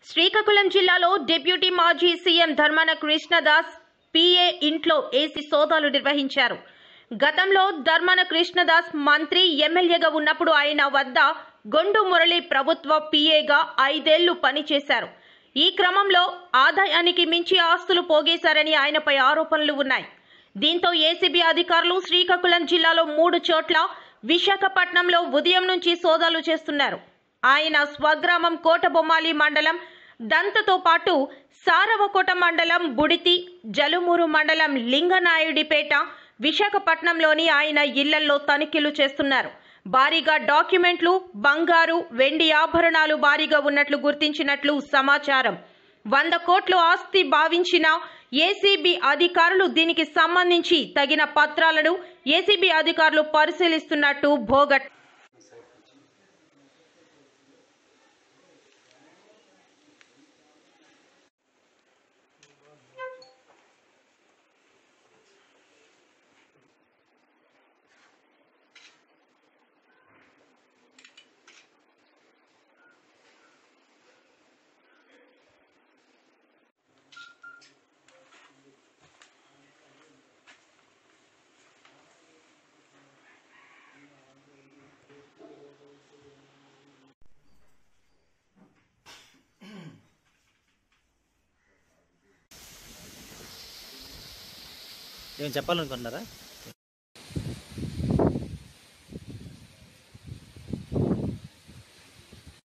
శ్రీకాకుళం జిల్లాలో డిప్యూటీ మాజీ CM Dharmana Krishnadas PA ఇంట్లో ఏసీ సోదాలు నిర్వహించారు. గతంలో ధర్మాన కృష్ణదాస్ మంత్రి, ఎమ్మెల్యేగా ఉన్నప్పుడు ఆయన వద్ద గొండు మురళి ప్రభుత్వ పిఏగా 5 ఏళ్లు పనిచేశారు. ఈ క్రమంలో ఆదాయానికి మించి ఆస్తులు పోగేశారని ఆయనపై ఆరోపణలు ఉన్నాయి. దీంతో ఏసీబీ అధికారులు శ్రీకాకుళం జిల్లాలో 3 చోట్ల, విశాఖపట్నంలో ఉదయం నుంచి సోదాలు చేస్తున్నారు. ఆయన స్వగ్రామం కోటబొమ్మాలి మండలం దంతతో పాటు సారవకోట మండలం బుడితి, జలుమూరు మండలం లింగనాయుడిపేట, విశాఖపట్నంలోని ఆయన ఇళ్లలో తనిఖీలు చేస్తున్నారు. భారీగా డాక్యుమెంట్లు, బంగారు, వెండి ఆభరణాలు భారీగా ఉన్నట్లు గుర్తించినట్లు సమాచారం. 100 కోట్ల ఆస్తి భావించిన ఏసీబీ అధికారులు దీనికి సంబంధించి తగిన పత్రాలను ఏసీబీ అధికారులు పరిశీలిస్తున్నట్టు భోగట్ ఏం చెప్పాలనుకుంటున్నారా?